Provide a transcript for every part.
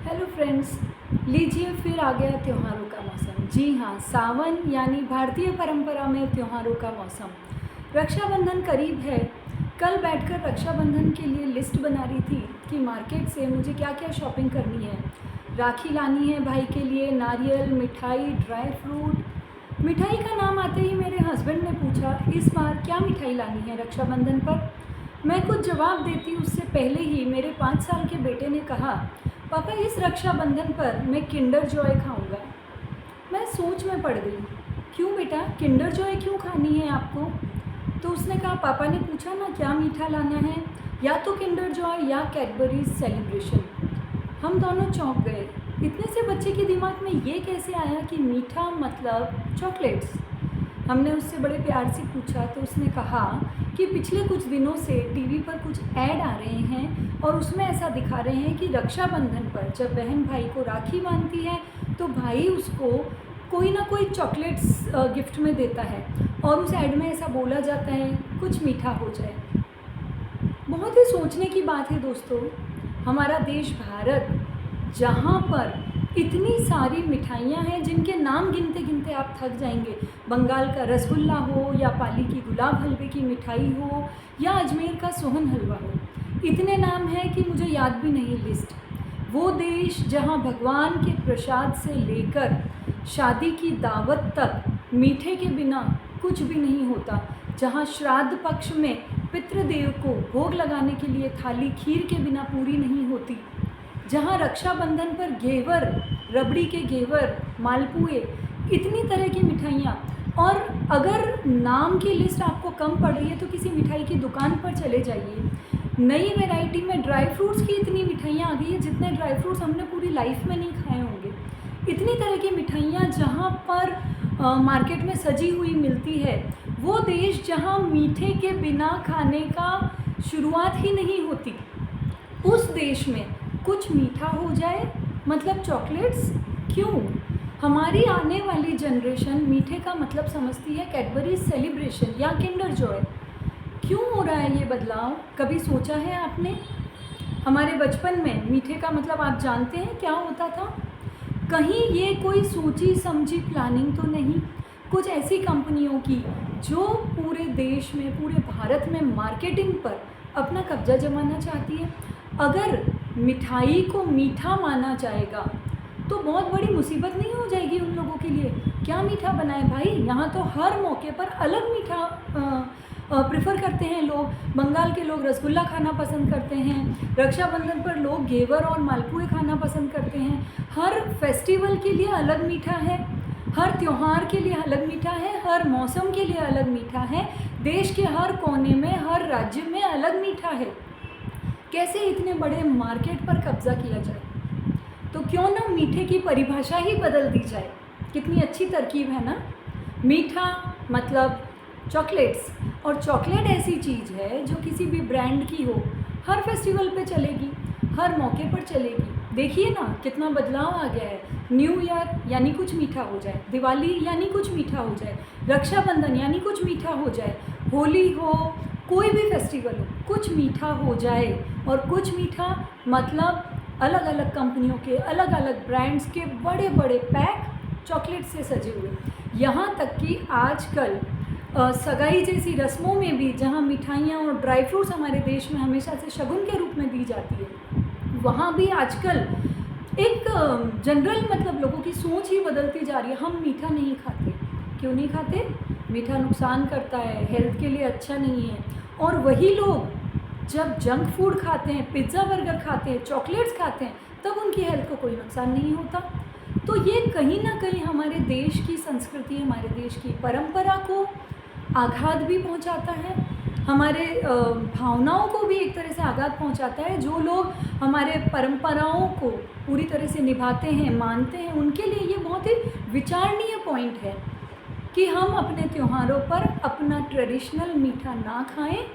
Hello friends, लीजिए फिर आ गया त्योहारों का मौसम। जी हाँ, सावन यानी भारतीय परंपरा में त्योहारों का मौसम। रक्षाबंधन करीब है। कल बैठकर रक्षाबंधन के लिए लिस्ट बना रही थी कि मार्केट से मुझे क्या क्या शॉपिंग करनी है। राखी लानी है भाई के लिए, नारियल, मिठाई, ड्राई फ्रूट। मिठाई का नाम आते ही मेरे हस्बैंड ने पूछा, इस बार क्या मिठाई लानी है रक्षाबंधन पर। मैं कुछ जवाब देती उससे पहले ही मेरे 5 साल के बेटे ने कहा, पापा इस रक्षाबंधन पर मैं किंडर जॉय खाऊंगा। मैं सोच में पड़ गई। क्यों बेटा, किंडर जॉय क्यों खानी है आपको? तो उसने कहा, पापा ने पूछा ना क्या मीठा लाना है, या तो किंडर जॉय या कैडबरीज सेलिब्रेशन। हम दोनों चौंक गए। इतने से बच्चे के दिमाग में ये कैसे आया कि मीठा मतलब चॉकलेट्स। हमने उससे बड़े प्यार से पूछा तो उसने कहा कि पिछले कुछ दिनों से टीवी पर कुछ ऐड आ रहे हैं और उसमें ऐसा दिखा रहे हैं कि रक्षाबंधन पर जब बहन भाई को राखी बांधती है तो भाई उसको कोई ना कोई चॉकलेट्स गिफ्ट में देता है, और उस ऐड में ऐसा बोला जाता है कुछ मीठा हो जाए। बहुत ही सोचने की बात है दोस्तों। हमारा देश भारत, जहाँ पर इतनी सारी मिठाइयाँ हैं जिनके नाम गिनते गिनते आप थक जाएंगे। बंगाल का रसगुल्ला हो, या पाली की गुलाब हलवे की मिठाई हो, या अजमेर का सोहन हलवा हो। इतने नाम हैं कि मुझे याद भी नहीं लिस्ट। वो देश जहाँ भगवान के प्रसाद से लेकर शादी की दावत तक मीठे के बिना कुछ भी नहीं होता। जहाँ श्राद्ध पक्ष में पितृदेव को भोग लगाने के लिए थाली खीर के बिना पूरी नहीं होती। जहाँ रक्षाबंधन पर घेवर, रबड़ी के घेवर, मालपुए, इतनी तरह की मिठाइयाँ। और अगर नाम की लिस्ट आपको कम पड़ रही है तो किसी मिठाई की दुकान पर चले जाइए। नई वैरायटी में ड्राई फ्रूट्स की इतनी मिठाइयाँ आ गई है जितने ड्राई फ्रूट्स हमने पूरी लाइफ में नहीं खाए होंगे। इतनी तरह की मिठाइयाँ जहाँ पर मार्केट में सजी हुई मिलती है। वो देश जहाँ मीठे के बिना खाने का शुरुआत ही नहीं होती। उस देश में कुछ मीठा हो जाए मतलब चॉकलेट्स क्यों? हमारी आने वाली जनरेशन मीठे का मतलब समझती है कैडबरीज सेलिब्रेशन या किंडर जॉय। क्यों हो रहा है ये बदलाव? कभी सोचा है आपने? हमारे बचपन में मीठे का मतलब आप जानते हैं क्या होता था? कहीं ये कोई सोची समझी प्लानिंग तो नहीं? कुछ ऐसी कंपनियों की जो पूरे देश में, पूरे भारत में मार्केटिंग पर अपना कब्जा जमाना चाहती है। अगर मिठाई को मीठा माना जाएगा तो बहुत बड़ी मुसीबत नहीं हो जाएगी उन लोगों के लिए? क्या मीठा बनाए भाई? यहाँ तो हर मौके पर अलग मीठा प्रेफर करते हैं लोग। बंगाल के लोग रसगुल्ला खाना पसंद करते हैं, रक्षाबंधन पर लोग घेवर और मालपुए खाना पसंद करते हैं। हर फेस्टिवल के लिए अलग मीठा है, हर त्यौहार के लिए अलग मीठा है, हर मौसम के लिए अलग मीठा है। देश के हर कोने में, हर राज्य में अलग मीठा है। कैसे इतने बड़े मार्केट पर कब्जा किया जाए? तो क्यों ना मीठे की परिभाषा ही बदल दी जाए। कितनी अच्छी तरकीब है ना। मीठा मतलब चॉकलेट्स, और चॉकलेट ऐसी चीज़ है जो किसी भी ब्रांड की हो, हर फेस्टिवल पे चलेगी, हर मौके पर चलेगी। देखिए ना कितना बदलाव आ गया है। न्यू ईयर यानी कुछ मीठा हो जाए, दिवाली यानी कुछ मीठा हो जाए, रक्षाबंधन यानी कुछ मीठा हो जाए, होली हो, कोई भी फेस्टिवल हो, कुछ मीठा हो जाए। और कुछ मीठा मतलब अलग अलग कंपनियों के, अलग अलग ब्रांड्स के बड़े बड़े पैक चॉकलेट से सजे हुए। यहाँ तक कि आजकल सगाई जैसी रस्मों में भी जहाँ मिठाइयाँ और ड्राई फ्रूट्स हमारे देश में हमेशा से शगुन के रूप में दी जाती है, वहाँ भी आजकल एक जनरल मतलब लोगों की सोच ही बदलती जा रही है। हम मीठा नहीं खाते। क्यों नहीं खाते? मीठा नुकसान करता है, हेल्थ के लिए अच्छा नहीं है। और वही लोग जब जंक फूड खाते हैं, पिज़्ज़ा बर्गर खाते हैं, चॉकलेट्स खाते हैं, तब उनकी हेल्थ को कोई नुकसान नहीं होता। तो ये कहीं ना कहीं हमारे देश की संस्कृति, हमारे देश की परंपरा को आघात भी पहुंचाता है। हमारे भावनाओं को भी एक तरह से आघात पहुंचाता है। जो लोग हमारे परंपराओं को पूरी तरह से निभाते हैं, मानते हैं, उनके लिए ये बहुत ही विचारणीय पॉइंट है कि हम अपने त्योहारों पर अपना ट्रेडिशनल मीठा ना खाएं,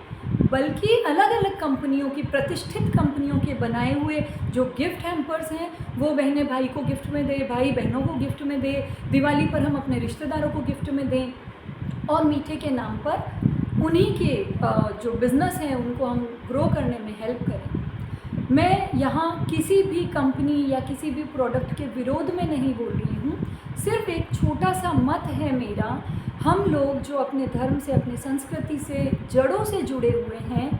बल्कि अलग अलग कंपनियों की, प्रतिष्ठित कंपनियों के बनाए हुए जो गिफ्ट हैम्पर्स हैं वो बहनें भाई को गिफ्ट में दें, भाई बहनों को गिफ्ट में दें, दिवाली पर हम अपने रिश्तेदारों को गिफ्ट में दें, और मीठे के नाम पर उन्हीं के जो बिज़नेस हैं उनको हम ग्रो करने में हेल्प करें। मैं यहाँ किसी भी कंपनी या किसी भी प्रोडक्ट के विरोध में नहीं बोल रही हूँ, सिर्फ एक छोटा सा मत है मेरा। हम लोग जो अपने धर्म से, अपनी संस्कृति से, जड़ों से जुड़े हुए हैं,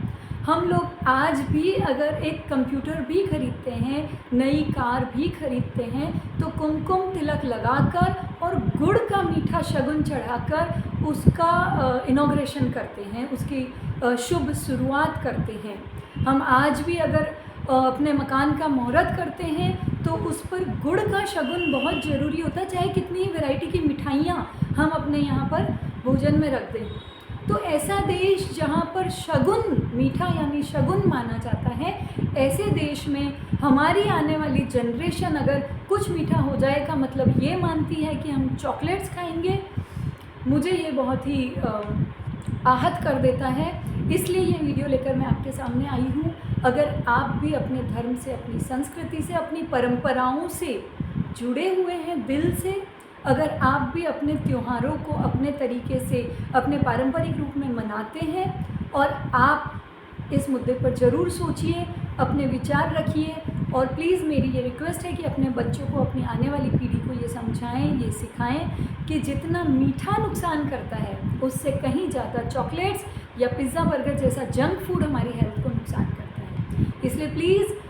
हम लोग आज भी अगर एक कंप्यूटर भी खरीदते हैं, नई कार भी खरीदते हैं, तो कुमकुम तिलक लगाकर और गुड़ का मीठा शगुन चढ़ाकर उसका इनॉग्रेशन करते हैं, उसकी शुभ शुरुआत करते हैं। हम आज भी अगर अपने मकान का मुहूर्त करते हैं तो उस पर गुड़ का शगुन बहुत ज़रूरी होता है, चाहे कितनी ही वैरायटी की मिठाइयाँ हम अपने यहाँ पर भोजन में रख दें। तो ऐसा देश जहाँ पर शगुन, मीठा यानी शगुन माना जाता है, ऐसे देश में हमारी आने वाली जनरेशन अगर कुछ मीठा हो जाए का मतलब ये मानती है कि हम चॉकलेट्स खाएंगे, मुझे ये बहुत ही आहत कर देता है। इसलिए ये वीडियो लेकर मैं आपके सामने आई हूँ। अगर आप भी अपने धर्म से, अपनी संस्कृति से, अपनी परंपराओं से जुड़े हुए हैं दिल से, अगर आप भी अपने त्योहारों को अपने तरीके से, अपने पारंपरिक रूप में मनाते हैं, और आप इस मुद्दे पर ज़रूर सोचिए, अपने विचार रखिए, और प्लीज़ मेरी ये रिक्वेस्ट है कि अपने बच्चों को, अपनी आने वाली पीढ़ी को ये समझाएं, ये सिखाएं कि जितना मीठा नुकसान करता है, उससे कहीं ज़्यादा चॉकलेट्स या पिज़्ज़ा, बर्गर जैसा जंक फूड हमारी हेल्थ को नुकसान करता है। इसलिए प्लीज़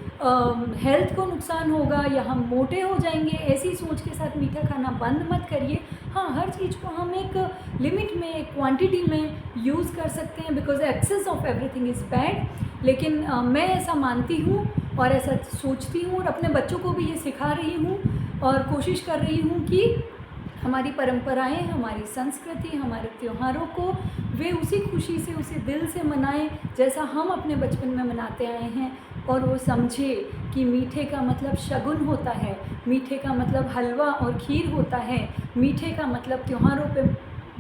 हेल्थ को नुकसान होगा या हम मोटे हो जाएंगे, ऐसी सोच के साथ मीठा खाना बंद मत करिए। हाँ, हर चीज़ को हम एक लिमिट में, एक क्वांटिटी में यूज़ कर सकते हैं, because excess of everything is bad. लेकिन मैं ऐसा मानती हूँ और ऐसा सोचती हूँ, और अपने बच्चों को भी ये सिखा रही हूँ और कोशिश कर रही हूँ कि हमारी परंपराएं, हमारी संस्कृति, हमारे त्योहारों को वे उसी खुशी से, उसी दिल से मनाएं जैसा हम अपने बचपन में मनाते आए हैं, और वो समझे कि मीठे का मतलब शगुन होता है, मीठे का मतलब हलवा और खीर होता है, मीठे का मतलब त्योहारों पे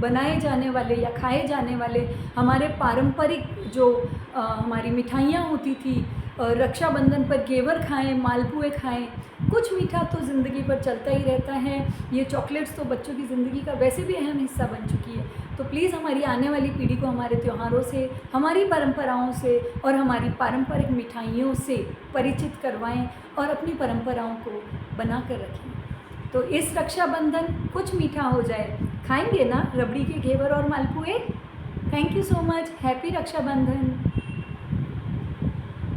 बनाए जाने वाले या खाए जाने वाले हमारे पारंपरिक जो हमारी मिठाइयाँ होती थी, रक्षाबंधन पर घेवर खाएं, मालपुए खाएं। कुछ मीठा तो ज़िंदगी पर चलता ही रहता है। ये चॉकलेट्स तो बच्चों की ज़िंदगी का वैसे भी अहम हिस्सा बन चुकी है। तो प्लीज़ हमारी आने वाली पीढ़ी को हमारे त्योहारों से, हमारी परंपराओं से और हमारी पारंपरिक मिठाइयों से परिचित करवाएं और अपनी परंपराओं को बना कर रखें। तो इस रक्षाबंधन कुछ मीठा हो जाए, खाएंगे ना रबड़ी के घेवर और मालपुए। Thank you so much. Happy Rakshabandhan.